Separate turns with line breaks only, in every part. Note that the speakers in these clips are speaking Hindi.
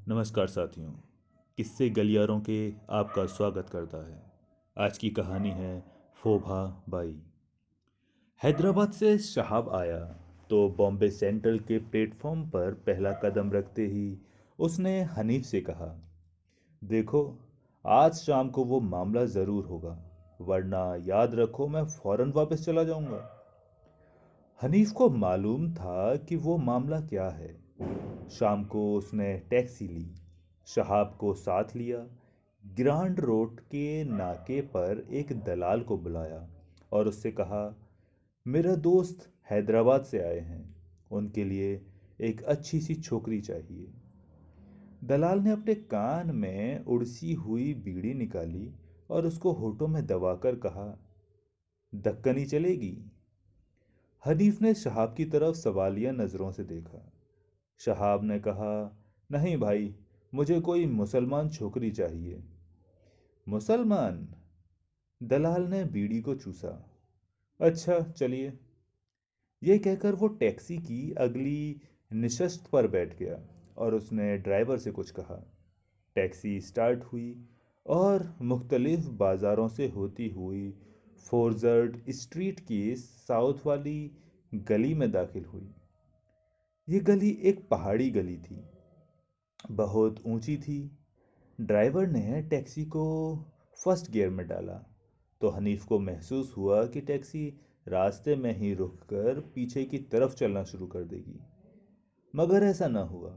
नमस्कार साथियों। किस्से गलियारों के आपका स्वागत करता है। आज की कहानी है फोभा बाई। हैदराबाद से शहाब आया तो बॉम्बे सेंट्रल के प्लेटफॉर्म पर पहला कदम रखते ही उसने हनीफ से कहा, देखो, आज शाम को वो मामला ज़रूर होगा, वरना याद रखो मैं फ़ौरन वापस चला जाऊंगा। हनीफ को मालूम था कि वो मामला क्या है। शाम को उसने टैक्सी ली, शहाब को साथ लिया, ग्रांड रोड के नाके पर एक दलाल को बुलाया और उससे कहा, मेरा दोस्त हैदराबाद से आए हैं, उनके लिए एक अच्छी सी छोकरी चाहिए। दलाल ने अपने कान में उड़सी हुई बीड़ी निकाली और उसको होठों में दबाकर कहा, दक्कनी चलेगी। हनीफ ने शहाब की तरफ सवालिया नज़रों से देखा। शहाब ने कहा, नहीं भाई, मुझे कोई मुसलमान छोकरी चाहिए। मुसलमान? दलाल ने बीड़ी को चूसा। अच्छा चलिए। ये कहकर वो टैक्सी की अगली निशस्त पर बैठ गया और उसने ड्राइवर से कुछ कहा। टैक्सी स्टार्ट हुई और मुख्तलिफ बाज़ारों से होती हुई फोर्जर्ड स्ट्रीट की साउथ वाली गली में दाखिल हुई। ये गली एक पहाड़ी गली थी, बहुत ऊंची थी। ड्राइवर ने टैक्सी को फर्स्ट गियर में डाला तो हनीफ को महसूस हुआ कि टैक्सी रास्ते में ही रुककर पीछे की तरफ चलना शुरू कर देगी, मगर ऐसा न हुआ।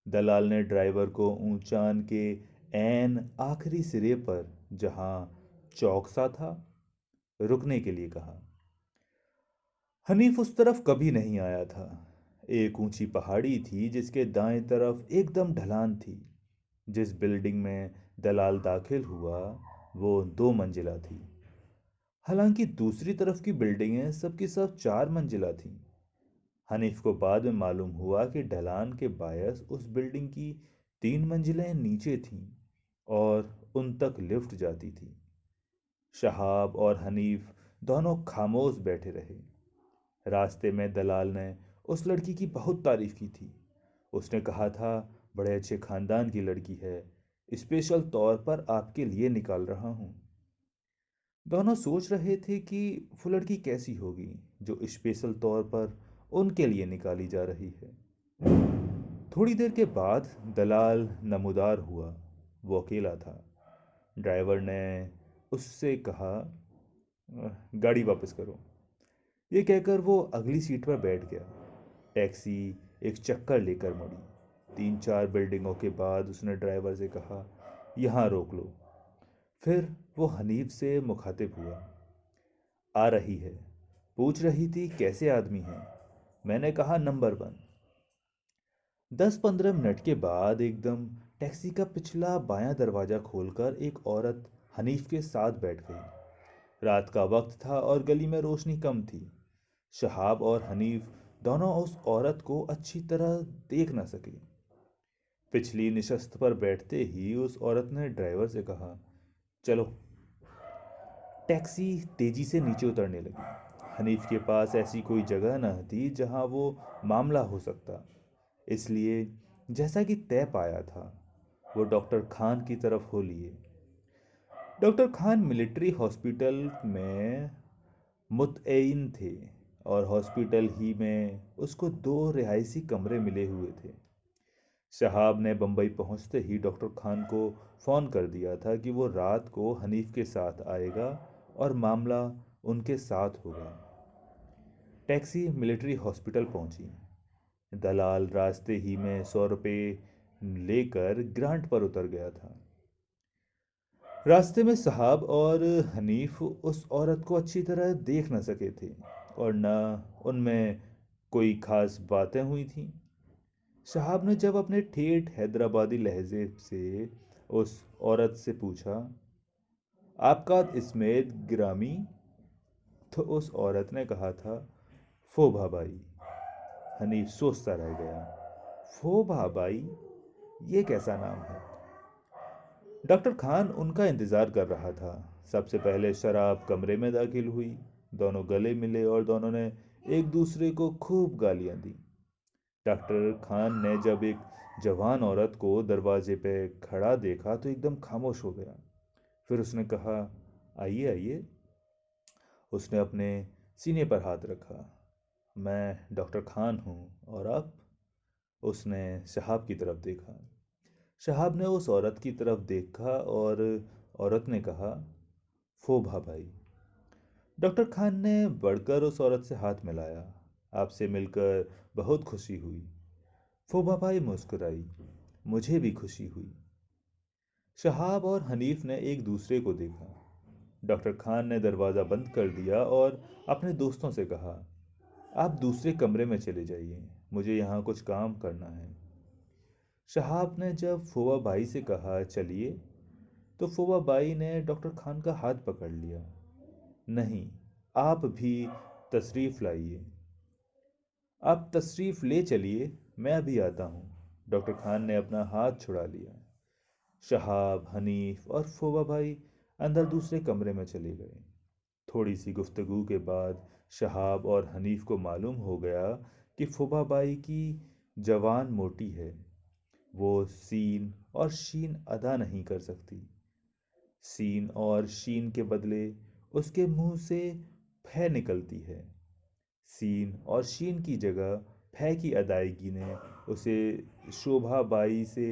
दलाल ने ड्राइवर को ऊंचान के ऐन आखिरी सिरे पर, जहां चौक सा था, रुकने के लिए कहा। हनीफ उस तरफ कभी नहीं आया था। एक ऊंची पहाड़ी थी जिसके दाएं तरफ एकदम ढलान थी। जिस बिल्डिंग में दलाल दाखिल हुआ वो 2 मंजिला थी। हालांकि दूसरी तरफ की बिल्डिंगें सबकी सब 4 मंजिला थीं। हनीफ को बाद में मालूम हुआ कि ढलान के बायस उस बिल्डिंग की 3 मंजिलें नीचे थीं और उन तक लिफ्ट जाती थी। शहाब और हनीफ दोनों खामोश बैठे रहे। रास्ते में दलाल ने उस लड़की की बहुत तारीफ की थी। उसने कहा था, बड़े अच्छे खानदान की लड़की है, स्पेशल तौर पर आपके लिए निकाल रहा हूँ। दोनों सोच रहे थे कि वो लड़की कैसी होगी जो स्पेशल तौर पर उनके लिए निकाली जा रही है। थोड़ी देर के बाद दलाल नमूदार हुआ। वो अकेला था। ड्राइवर ने उससे कहा, गाड़ी वापस करो।" ये कहकर वो अगली सीट पर बैठ गया। टैक्सी एक चक्कर लेकर मुड़ी। 3-4 बिल्डिंगों के बाद उसने ड्राइवर से कहा, यहाँ रोक लो। फिर वो हनीफ से मुखातिब हुआ, आ रही है, पूछ रही थी कैसे आदमी है। मैंने कहा, नंबर 1। 10-15 मिनट के बाद एकदम टैक्सी का पिछला बायां दरवाज़ा खोलकर एक औरत हनीफ के साथ बैठ गई। रात का वक्त था और गली में रोशनी कम थी। शहाब और हनीफ दोनों उस औरत को अच्छी तरह देख न सके। पिछली निशस्त पर बैठते ही उस औरत ने ड्राइवर से कहा, चलो। टैक्सी तेजी से नीचे उतरने लगी। हनीफ के पास ऐसी कोई जगह न थी जहां वो मामला हो सकता, इसलिए जैसा कि तय पाया था वो डॉक्टर खान की तरफ हो लिए। डॉक्टर खान मिलिट्री हॉस्पिटल में मुतअय्इन थे और हॉस्पिटल ही में उसको 2 रिहायशी कमरे मिले हुए थे। शहाब ने बम्बई पहुंचते ही डॉक्टर खान को फ़ोन कर दिया था कि वो रात को हनीफ के साथ आएगा और मामला उनके साथ होगा। टैक्सी मिलिट्री हॉस्पिटल पहुंची। दलाल रास्ते ही में 100 रुपये लेकर ग्रांट पर उतर गया था। रास्ते में साहब और हनीफ उस औरत को अच्छी तरह देख न सके थे और न उनमें कोई खास बातें हुई थीं। साहब ने जब अपने ठेठ हैदराबादी लहजे से उस औरत से पूछा, आपका इस्मेत गिरामी? तो उस औरत ने कहा था, फोभा बाई। हनीफ सोचता रह गया, फोभा बाई, ये कैसा नाम है? डॉक्टर खान उनका इंतज़ार कर रहा था। सबसे पहले शराब कमरे में दाखिल हुई। दोनों गले मिले और दोनों ने एक दूसरे को खूब गालियां दी। डॉक्टर खान ने जब एक जवान औरत को दरवाजे पे खड़ा देखा तो एकदम खामोश हो गया। फिर उसने कहा, आइए आइए। उसने अपने सीने पर हाथ रखा। मैं डॉक्टर खान हूँ, और आप? उसने शहाब की तरफ देखा। शहाब ने उस औरत की तरफ देखा और औरत ने कहा, फोभा भाई। डॉक्टर खान ने बढ़कर उस औरत से हाथ मिलाया। आपसे मिलकर बहुत खुशी हुई। फोभा भाई मुस्कुराई। मुझे भी खुशी हुई। शहाब और हनीफ ने एक दूसरे को देखा। डॉक्टर खान ने दरवाज़ा बंद कर दिया और अपने दोस्तों से कहा, आप दूसरे कमरे में चले जाइए, मुझे यहाँ कुछ काम करना है। शहाब ने जब फुआ बाई से कहा चलिए, तो फुआ बाई ने डॉक्टर खान का हाथ पकड़ लिया। नहीं, आप भी तशरीफ़ लाइए। आप तशरीफ़ ले चलिए, मैं अभी आता हूँ। डॉक्टर खान ने अपना हाथ छुड़ा लिया। शहाब, हनीफ और फुआ भाई अंदर दूसरे कमरे में चले गए। थोड़ी सी गुफ्तगू के बाद शहाब और हनीफ को मालूम हो गया कि फुबा बाई की जवान मोटी है। वो सीन और शीन अदा नहीं कर सकती। सीन और शीन के बदले उसके मुंह से फै निकलती है। सीन और शीन की जगह फै की अदायगी ने उसे शोभा बाई से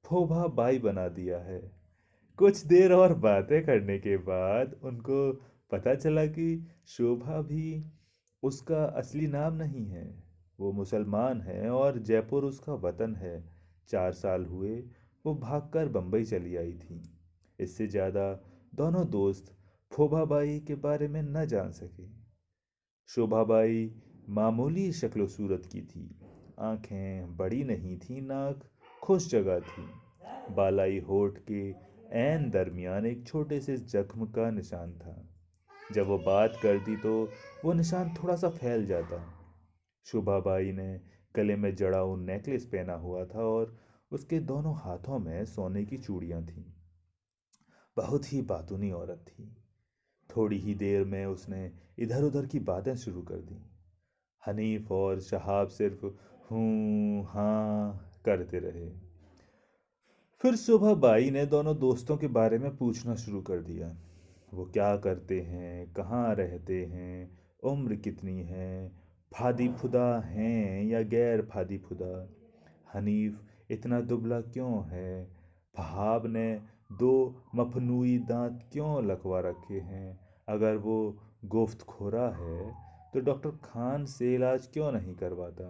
फोभा बाई बना दिया है। कुछ देर और बातें करने के बाद उनको पता चला कि शोभा भी उसका असली नाम नहीं है। वो मुसलमान है और जयपुर उसका वतन है। 4 साल हुए वो भागकर बम्बई चली आई थी। इससे ज़्यादा दोनों दोस्त फोभाबाई के बारे में न जान सके। शोभाबाई मामूली शक्ल सूरत की थी। आंखें बड़ी नहीं थी, नाक खुश जगह थी। बालाई होठ के ऐन दरमियान एक छोटे से जख्म का निशान था। जब वो बात करती तो वो निशान थोड़ा सा फैल जाता। शोभाबाई ने गले में जड़ाऊ नेकलेस पहना हुआ था और उसके दोनों हाथों में सोने की चूड़ियां थीं। बहुत ही बातूनी औरत थी। थोड़ी ही देर में उसने इधर उधर की बातें शुरू कर दी। हनीफ और शहाब सिर्फ हूँ हाँ करते रहे। फिर सुबह बाई ने दोनों दोस्तों के बारे में पूछना शुरू कर दिया। वो क्या करते हैं, कहाँ रहते हैं, उम्र कितनी है, फादी फुदा हैं या गैर फादी फुदा। हनीफ इतना दुबला क्यों है। फहाब ने 2 मफनूई दांत क्यों लकवा रखे हैं। अगर वो गोफ्तखोरा है तो डॉक्टर खान से इलाज क्यों नहीं करवाता।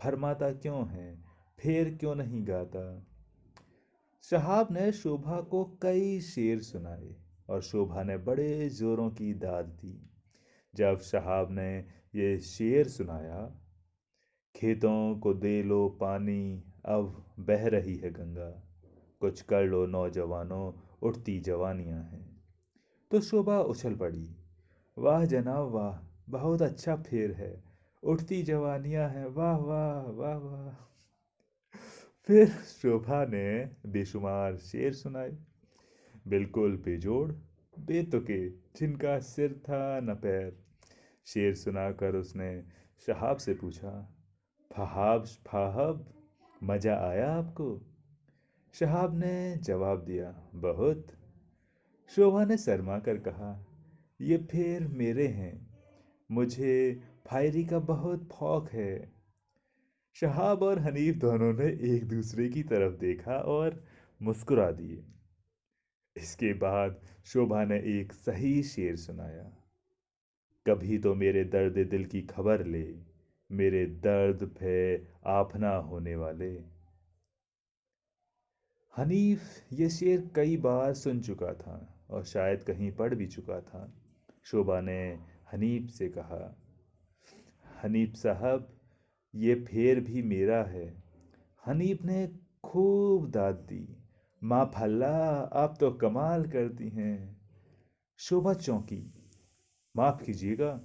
फरमाता क्यों है, फेर क्यों नहीं गाता। शहाब ने शोभा को कई शेर सुनाए और शोभा ने बड़े जोरों की दाद दी। जब शहाब ने ये शेर सुनाया, खेतों को दे लो पानी, अब बह रही है गंगा, कुछ कर लो नौजवानों, उठती जवानियां हैं, तो शोभा उछल पड़ी। वाह जनाब वाह, बहुत अच्छा फेर है, उठती जवानियां हैं, वाह वाह वाह वाह। फिर शोभा ने बेशुमार शेर सुनाए, बिल्कुल बेजोड़, बेतुके, जिनका सिर था न पैर। शेर सुनाकर उसने शहाब से पूछा, फहाब फाहब, मजा आया आपको? शहाब ने जवाब दिया, बहुत। शोभा ने शर्मा कर कहा, ये फेर मेरे हैं, मुझे फायरी का बहुत फौक है। शहाब और हनीफ दोनों ने एक दूसरे की तरफ देखा और मुस्कुरा दिए। इसके बाद शोभा ने एक सही शेर सुनाया, कभी तो मेरे दर्द दिल की खबर ले, मेरे दर्द पे आप ना होने वाले। हनीफ ये शेर कई बार सुन चुका था और शायद कहीं पढ़ भी चुका था। शोभा ने हनीफ से कहा, हनीफ साहब, ये फेर भी मेरा है। हनीफ ने खूब दाद दी, माँ फल्ला, आप तो कमाल करती हैं। शोभा चौंकी। माफ़ कीजिएगा,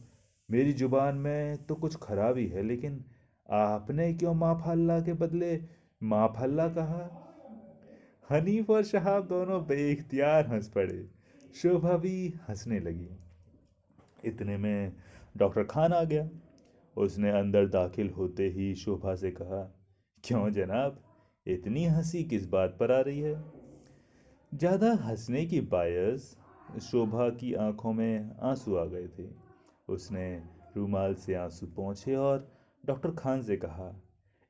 मेरी जुबान में तो कुछ खराबी है, लेकिन आपने क्यों माँ फल्ला के बदले माँ फल्ला कहा। हनीफ और शहाब दोनों बेइख्तियार हंस पड़े। शोभा भी हंसने लगी। इतने में डॉक्टर खान आ गया। उसने अंदर दाखिल होते ही शोभा से कहा, क्यों जनाब, इतनी हंसी किस बात पर आ रही है? ज़्यादा हंसने की बायस शोभा की आंखों में आंसू आ गए थे। उसने रूमाल से आंसू पोंछे और डॉक्टर खान से कहा,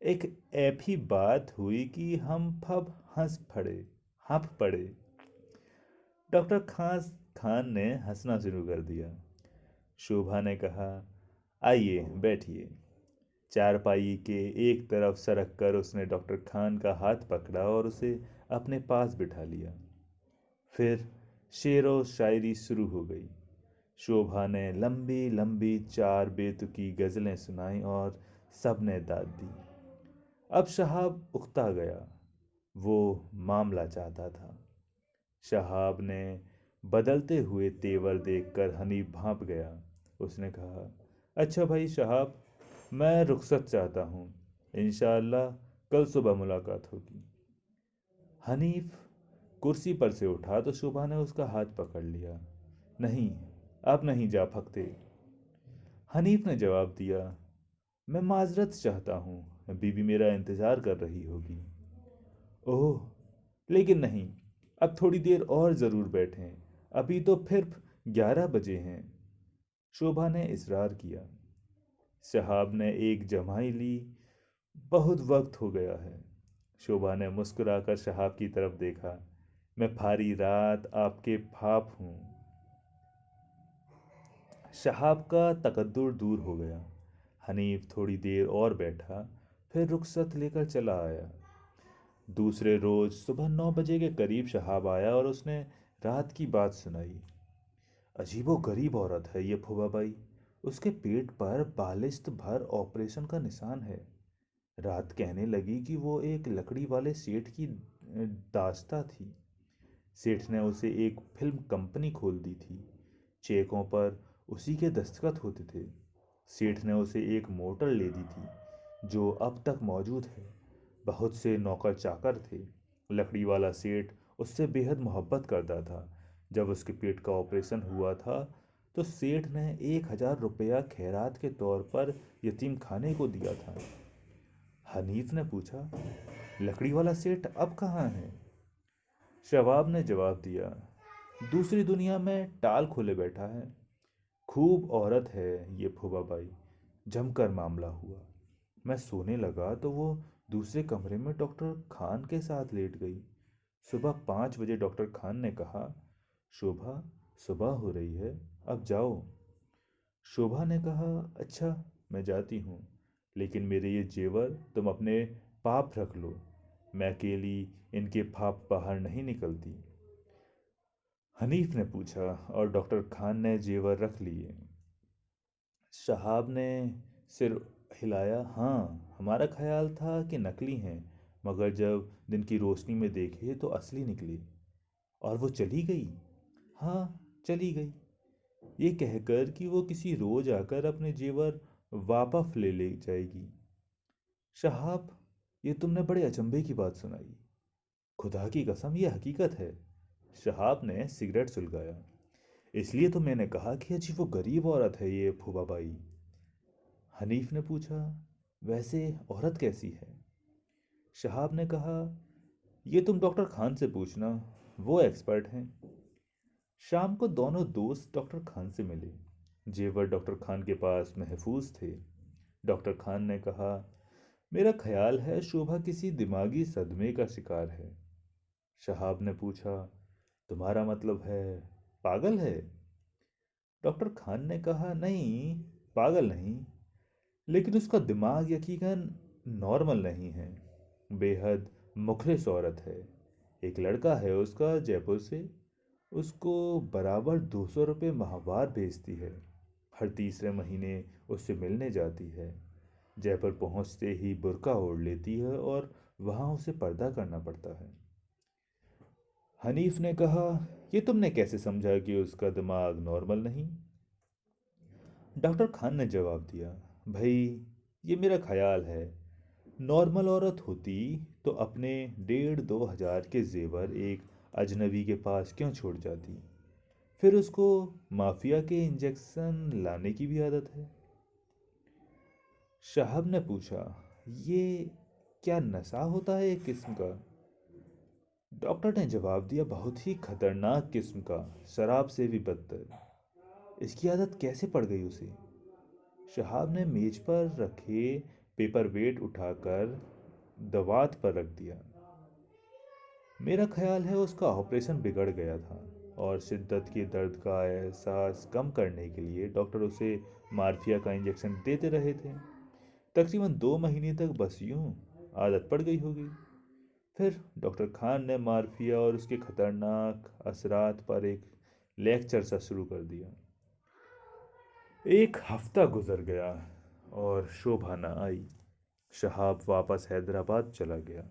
एक ऐसी बात हुई कि हम सब हंस पड़े। डॉक्टर खान ने हंसना शुरू कर दिया। शोभा ने कहा, आइए बैठिए। चारपाई के एक तरफ सरक कर उसने डॉक्टर खान का हाथ पकड़ा और उसे अपने पास बिठा लिया। फिर शेरो शायरी शुरू हो गई। शोभा ने लंबी लंबी 4 बेतुकी गजलें सुनाई और सबने दाद दी। अब शहाब उकता गया। वो मामला चाहता था। शहाब ने बदलते हुए तेवर देखकर हनीफ भांप गया। उसने कहा, अच्छा भाई शहाब, मैं रुखसत चाहता हूँ। इंशाअल्लाह कल सुबह मुलाकात होगी। हनीफ कुर्सी पर से उठा तो शोभा ने उसका हाथ पकड़ लिया। नहीं, आप नहीं जा सकते। हनीफ ने जवाब दिया, मैं माजरत चाहता हूँ, बीबी मेरा इंतज़ार कर रही होगी। ओह, लेकिन नहीं, अब थोड़ी देर और ज़रूर बैठें, अभी तो फिर 11 बजे हैं। शोभा ने इसरार किया। शहाब ने एक जम्हाई ली। बहुत वक्त हो गया है। शोभा ने मुस्कुराकर शहाब की तरफ देखा। मैं फारी रात आपके फाप हूँ। शहाब का तकद्दुर दूर हो गया। हनीफ थोड़ी देर और बैठा, फिर रुखसत लेकर चला आया। दूसरे रोज सुबह 9 बजे के करीब शहाब आया और उसने रात की बात सुनाई। अजीबो गरीब औरत है ये फूफाबाई। उसके पेट पर बालिश्त भर ऑपरेशन का निशान है। रात कहने लगी कि वो एक लकड़ी वाले सेठ की दास्ता थी। सेठ ने उसे एक फिल्म कंपनी खोल दी थी। चेकों पर उसी के दस्तखत होते थे। सेठ ने उसे एक मोटर ले दी थी जो अब तक मौजूद है। बहुत से नौकर चाकर थे। लकड़ी वाला सेठ उससे बेहद मोहब्बत करता था। जब उसके पेट का ऑपरेशन हुआ था तो सेठ ने 1,000 रुपया खैरात के तौर पर यतीम खाने को दिया था। हनीफ ने पूछा, लकड़ी वाला सेठ अब कहाँ है? शवाब ने जवाब दिया, दूसरी दुनिया में टाल खोले बैठा है। खूब औरत है ये फूफाबाई। जमकर मामला हुआ। मैं सोने लगा तो वो दूसरे कमरे में डॉक्टर खान के साथ लेट गई। सुबह 5 बजे डॉक्टर खान ने कहा, शोभा, सुबह हो रही है, अब जाओ। शोभा ने कहा, अच्छा, मैं जाती हूँ, लेकिन मेरे ये जेवर तुम अपने पाप रख लो। मैं अकेली इनके पाप बाहर नहीं निकलती। हनीफ ने पूछा और डॉक्टर खान ने जेवर रख लिए। शहाब ने सिर हिलाया। हाँ, हमारा ख्याल था कि नकली हैं, मगर जब दिन की रोशनी में देखे तो असली निकली। और वो चली गई? हाँ, चली गई, ये कहकर कि वो किसी रोज आकर अपने जेवर वापस ले ले जाएगी। शहाब, ये तुमने बड़े अचंभे की बात सुनाई। खुदा की कसम, ये हकीकत है। शहाब ने सिगरेट सुलगाया। इसलिए तो मैंने कहा कि अजी वो गरीब औरत है ये फूफाबाई। हनीफ ने पूछा, वैसे औरत कैसी है? शहाब ने कहा, ये तुम डॉक्टर खान से पूछना, वो एक्सपर्ट हैं। शाम को दोनों दोस्त डॉक्टर खान से मिले। जेवर डॉक्टर खान के पास महफूज थे। डॉक्टर खान ने कहा, मेरा ख्याल है शोभा किसी दिमागी सदमे का शिकार है। शहाब ने पूछा, तुम्हारा मतलब है पागल है? डॉक्टर खान ने कहा, नहीं, पागल नहीं, लेकिन उसका दिमाग यकीनन नॉर्मल नहीं है। बेहद मुखलिस औरत है। एक लड़का है उसका जयपुर से, उसको बराबर 200 रुपये माहवार भेजती है। हर तीसरे महीने उससे मिलने जाती है। जयपुर पहुंचते ही बुर्का ओढ़ लेती है और वहां उसे पर्दा करना पड़ता है। हनीफ ने कहा, ये तुमने कैसे समझा कि उसका दिमाग नॉर्मल नहीं? डॉक्टर खान ने जवाब दिया, भाई, ये मेरा ख्याल है। नॉर्मल औरत होती तो अपने 1,500-2,000 के जेवर एक अजनबी के पास क्यों छोड़ जाती? फिर उसको माफिया के इंजेक्शन लाने की भी आदत है। साहब ने पूछा, ये क्या नशा होता है एक किस्म का? डॉक्टर ने जवाब दिया, बहुत ही खतरनाक किस्म का, शराब से भी बदतर। इसकी आदत कैसे पड़ गई उसे? शहाब ने मेज पर रखे पेपर वेट उठाकर दवात पर रख दिया। मेरा ख्याल है उसका ऑपरेशन बिगड़ गया था और शिद्दत के दर्द का एहसास कम करने के लिए डॉक्टर उसे मार्फिया का इंजेक्शन देते रहे थे। तकरीबन 2 महीने तक बस यूं आदत पड़ गई होगी। फिर डॉक्टर खान ने मार्फिया और उसके खतरनाक असरात पर एक लेक्चर सा शुरू कर दिया। एक हफ्ता गुजर गया और शोभा न आई। शहाब वापस हैदराबाद चला गया।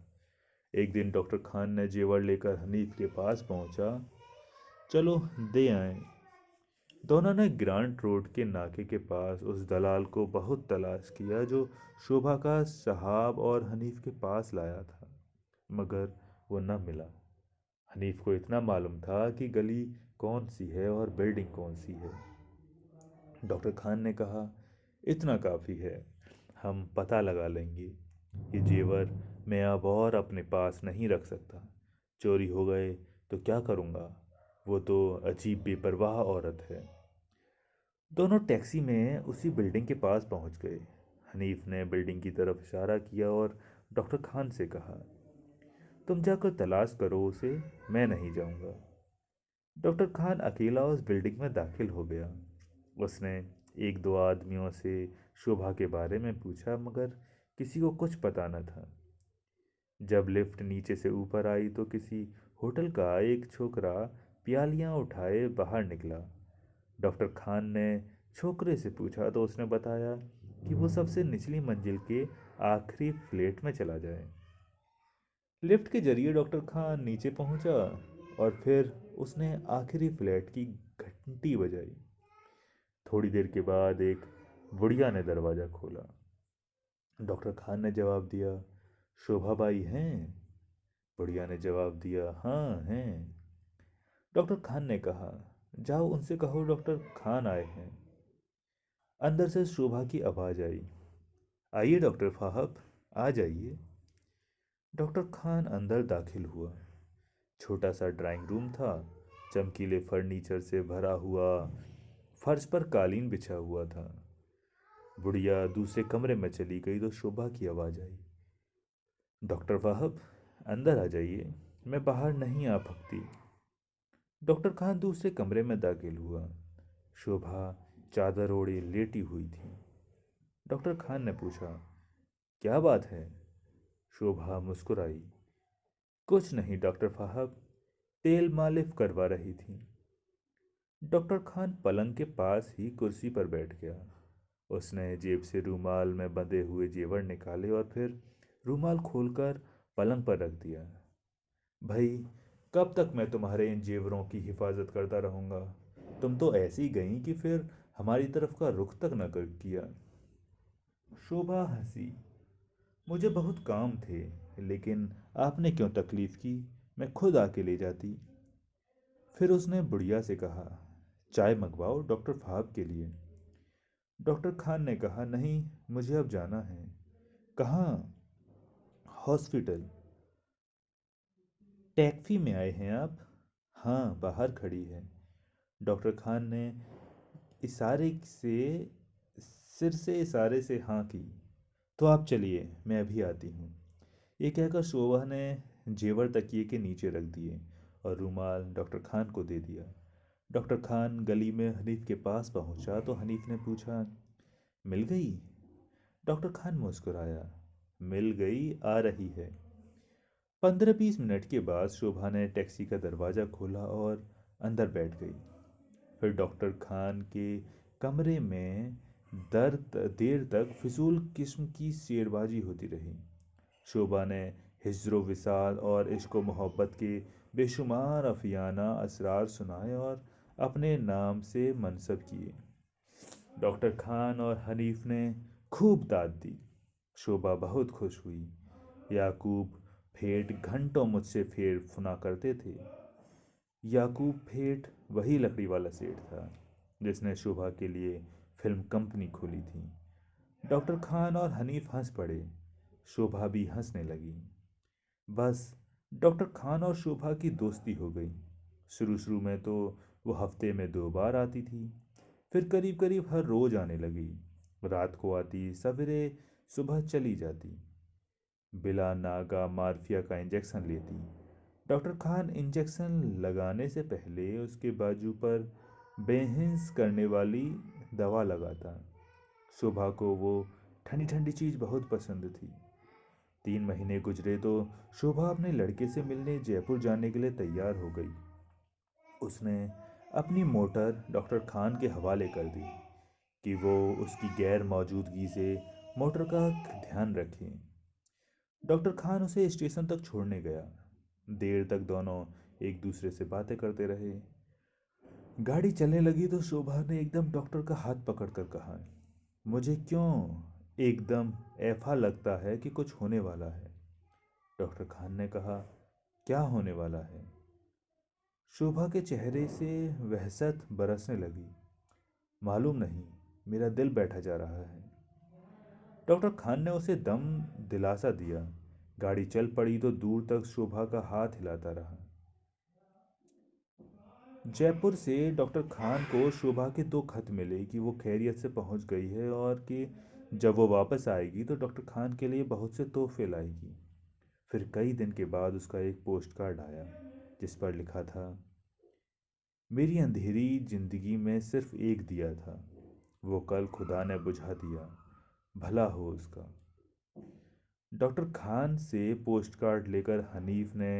एक दिन डॉक्टर खान ने जेवर लेकर हनीफ के पास पहुंचा। चलो दे आए। दोनों ने ग्रांट रोड के नाके के पास उस दलाल को बहुत तलाश किया जो शोभा का शहाब और हनीफ के पास लाया था, मगर वो न मिला। हनीफ को इतना मालूम था कि गली कौन सी है और बिल्डिंग कौन सी है। डॉक्टर खान ने कहा, इतना काफ़ी है, हम पता लगा लेंगे। ये जेवर मैं अब और अपने पास नहीं रख सकता। चोरी हो गए तो क्या करूँगा? वो तो अजीब बेपरवाह औरत है। दोनों टैक्सी में उसी बिल्डिंग के पास पहुंच गए। हनीफ ने बिल्डिंग की तरफ इशारा किया और डॉक्टर खान से कहा, तुम जाकर तलाश करो उसे, मैं नहीं जाऊंगा। डॉक्टर खान अकेला उस बिल्डिंग में दाखिल हो गया। उसने एक दो आदमियों से शोभा के बारे में पूछा, मगर किसी को कुछ पता न था। जब लिफ्ट नीचे से ऊपर आई तो किसी होटल का एक छोकरा प्यालियां उठाए बाहर निकला। डॉक्टर खान ने छोकरे से पूछा तो उसने बताया कि वो सबसे निचली मंजिल के आखिरी फ्लैट में चला जाए। लिफ्ट के जरिए डॉक्टर खान नीचे पहुंचा और फिर उसने आखिरी फ्लैट की घंटी बजाई। थोड़ी देर के बाद एक बुढ़िया ने दरवाज़ा खोला। डॉक्टर खान ने जवाब दिया, शोभा बाई हैं? बुढ़िया ने जवाब दिया, हाँ हैं। डॉक्टर खान ने कहा, जाओ उनसे कहो डॉक्टर खान आए हैं। अंदर से शोभा की आवाज़ आई, आइए डॉक्टर साहब, आ जाइए। डॉक्टर खान अंदर दाखिल हुआ। छोटा सा ड्राइंग रूम था। चमकीले फर्नीचर से भरा हुआ, फर्श पर कालीन बिछा हुआ था। बुढ़िया दूसरे कमरे में चली गई तो शोभा की आवाज़ आई, डॉक्टर वाहब अंदर आ जाइए, मैं बाहर नहीं आ सकती। डॉक्टर खान दूसरे कमरे में दाखिल हुआ। शोभा चादर ओढ़े लेटी हुई थी। डॉक्टर खान ने पूछा, क्या बात है? शोभा मुस्कुराई, कुछ नहीं डॉक्टर साहब, तेल मालिश करवा रही थी। डॉक्टर खान पलंग के पास ही कुर्सी पर बैठ गया। उसने जेब से रूमाल में बंधे हुए जेवर निकाले और फिर रूमाल खोलकर पलंग पर रख दिया। भाई, कब तक मैं तुम्हारे इन जेवरों की हिफाजत करता रहूँगा? तुम तो ऐसी गईं कि फिर हमारी तरफ का रुख तक न कर किया। शोभा हंसी, मुझे बहुत काम थे, लेकिन आपने क्यों तकलीफ की? मैं खुद आके ले जाती। फिर उसने बुढ़िया से कहा, चाय मंगवाओ डॉक्टर साहब के लिए। डॉक्टर खान ने कहा, नहीं, मुझे अब जाना है। कहाँ? हॉस्पिटल। टैक्सी में आए हैं आप? हाँ, बाहर खड़ी है। डॉक्टर खान ने इशारे से सिर से इशारे से हाँ की। तो आप चलिए, मैं अभी आती हूँ। ये कहकर शोभा ने जेवर तकिए के नीचे रख दिए और रूमाल डॉक्टर खान को दे दिया। डॉक्टर खान गली में हनीफ के पास पहुंचा तो हनीफ ने पूछा, मिल गई? डॉक्टर खान मुस्कुराया, मिल गई, आ रही है। 15-20 मिनट के बाद शोभा ने टैक्सी का दरवाज़ा खोला और अंदर बैठ गई। फिर डॉक्टर खान के कमरे में देर तक फिजूल किस्म की शेरबाजी होती रही। शोभा ने हिज्रो विसाल और इश्क व मोहब्बत के बेशुमार अफियाना असरार सुनाए और अपने नाम से मनसब किए। डॉक्टर खान और हनीफ ने खूब दाद दी। शोभा बहुत खुश हुई। याकूब फेट घंटों मुझसे फेर फुना करते थे। याकूब फेट वही लकड़ी वाला सेठ था जिसने शोभा के लिए फिल्म कंपनी खोली थी। डॉक्टर खान और हनीफ हंस पड़े। शोभा भी हंसने लगी। बस डॉक्टर खान और शोभा की दोस्ती हो गई। शुरू शुरू में तो वो हफ्ते में 2 बार आती थी, फिर करीब करीब हर रोज आने लगी। रात को आती, सवेरे सुबह चली जाती। बिला नागा मार्फिया का इंजेक्शन लेती। डॉक्टर खान इंजेक्शन लगाने से पहले उसके बाजू पर बेहिंस करने वाली दवा लगाता। शोभा को वो ठंडी ठंडी चीज़ बहुत पसंद थी। 3 महीने गुजरे तो शोभा अपने लड़के से मिलने जयपुर जाने के लिए तैयार हो गई। उसने अपनी मोटर डॉक्टर खान के हवाले कर दी कि वो उसकी गैर मौजूदगी से मोटर का ध्यान रखें। डॉक्टर खान उसे स्टेशन तक छोड़ने गया। देर तक दोनों एक दूसरे से बातें करते रहे। गाड़ी चलने लगी तो शोभा ने एकदम डॉक्टर का हाथ पकड़कर कहा, मुझे क्यों एकदम ऐसा लगता है कि कुछ होने वाला है। डॉक्टर खान ने कहा, क्या होने वाला है। शोभा के चेहरे से वहशत बरसने लगी। मालूम नहीं, मेरा दिल बैठा जा रहा है। डॉक्टर खान ने उसे दम दिलासा दिया। गाड़ी चल पड़ी तो दूर तक शोभा का हाथ हिलाता रहा। जयपुर से डॉक्टर खान को शोभा के 2 खत मिले कि वो खैरियत से पहुंच गई है और कि जब वो वापस आएगी तो डॉक्टर खान के लिए बहुत से तोहफे लाएगी। फिर कई दिन के बाद उसका एक पोस्ट कार्ड आया जिस पर लिखा था, मेरी अंधेरी जिंदगी में सिर्फ एक दिया था, वो कल खुदा ने बुझा दिया, भला हो उसका। डॉक्टर खान से पोस्ट कार्ड लेकर हनीफ ने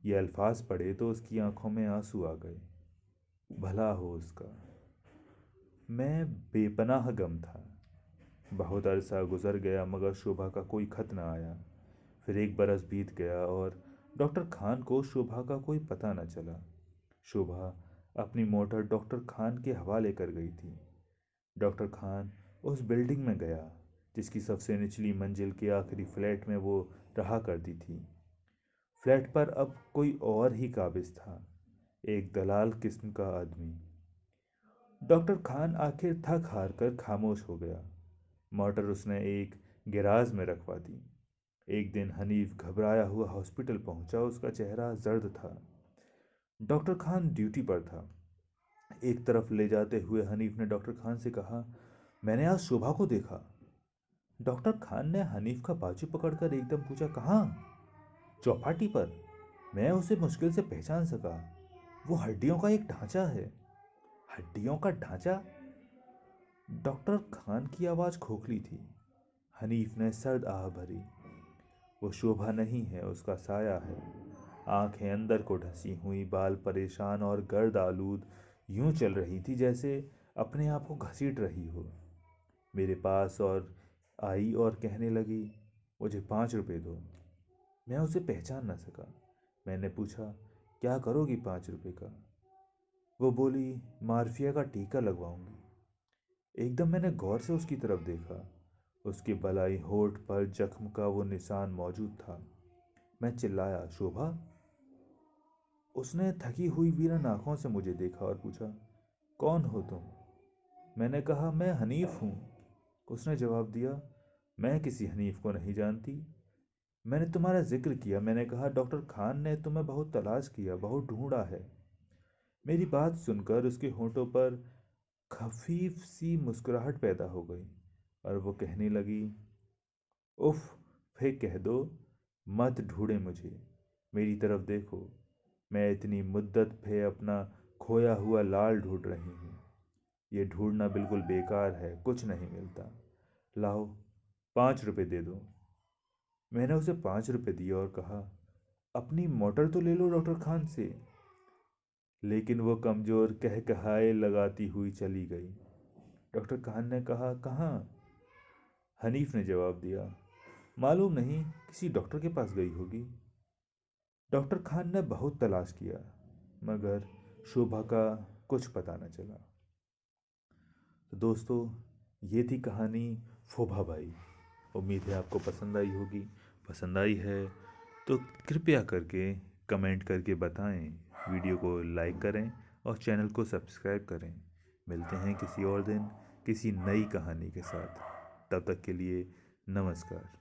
ये अल्फाज पढ़े तो उसकी आंखों में आंसू आ गए। भला हो उसका। मैं बेपनाह गम था। बहुत अरसा गुजर गया मगर शोभा का कोई खत न आया। फिर 1 बरस बीत गया और डॉक्टर खान को शोभा का कोई पता न चला। शोभा अपनी मोटर डॉक्टर खान के हवाले कर गई थी। डॉक्टर खान उस बिल्डिंग में गया जिसकी सबसे निचली मंजिल के आखिरी फ्लैट में वो रहा करती थी। फ्लैट पर अब कोई और ही काबिज था, एक दलाल किस्म का आदमी। डॉक्टर खान आखिर थक हार कर खामोश हो गया। मोटर उसने एक गैराज में रखवा दी। एक दिन हनीफ घबराया हुआ हॉस्पिटल पहुंचा। उसका चेहरा जर्द था। डॉक्टर खान ड्यूटी पर था। एक तरफ ले जाते हुए हनीफ ने डॉक्टर खान से कहा, मैंने आज शोभा को देखा। डॉक्टर खान ने हनीफ का बाजू पकड़कर एकदम पूछा, कहाँ? चौपाटी पर। मैं उसे मुश्किल से पहचान सका। वो हड्डियों का एक ढांचा है। हड्डियों का ढांचा? डॉक्टर खान की आवाज़ खोखली थी। हनीफ ने सर्द आह भरी। वो शोभा नहीं है, उसका साया है। आंखें अंदर को ढसी हुई, बाल परेशान और गर्द आलूद यूं चल रही थी जैसे अपने आप को घसीट रही हो। मेरे पास और आई और कहने लगी, मुझे 5 रुपए दो। मैं उसे पहचान न सका। मैंने पूछा, क्या करोगी 5 रुपए का? वो बोली, मार्फिया का टीका लगवाऊंगी। एकदम मैंने गौर से उसकी तरफ देखा। उसके बलाई होठ पर जख्म का वो निशान मौजूद था। मैं चिल्लाया, शोभा? उसने थकी हुई वीरन आंखों से मुझे देखा और पूछा, कौन हो तुम? मैंने कहा, मैं हनीफ हूँ। उसने जवाब दिया, मैं किसी हनीफ को नहीं जानती। मैंने तुम्हारा जिक्र किया। मैंने कहा, डॉक्टर खान ने तुम्हें बहुत तलाश किया, बहुत ढूंढा है। मेरी बात सुनकर उसके होठों पर खफीफ सी मुस्कुराहट पैदा हो गई और वो कहने लगी, उफ, फिर कह दो, मत ढूंढे मुझे, मेरी तरफ देखो। मैं इतनी मुद्दत पे अपना खोया हुआ लाल ढूंढ रही हूँ। ये ढूंढना बिल्कुल बेकार है, कुछ नहीं मिलता। लाओ, 5 रुपए दे दो। मैंने उसे 5 रुपए दिए और कहा, अपनी मोटर तो ले लो डॉक्टर खान से। लेकिन वो कमज़ोर कहकहाए लगाती हुई चली गई। डॉक्टर खान ने कहा, कहाँ? हनीफ ने जवाब दिया, मालूम नहीं, किसी डॉक्टर के पास गई होगी। डॉक्टर खान ने बहुत तलाश किया मगर शोभा का कुछ पता न चला। तो दोस्तों, ये थी कहानी फोभा बाई। उम्मीद है आपको पसंद आई होगी। पसंद आई है तो कृपया करके कमेंट करके बताएं, वीडियो को लाइक करें और चैनल को सब्सक्राइब करें। मिलते हैं किसी और दिन किसी नई कहानी के साथ। तब तक के लिए नमस्कार।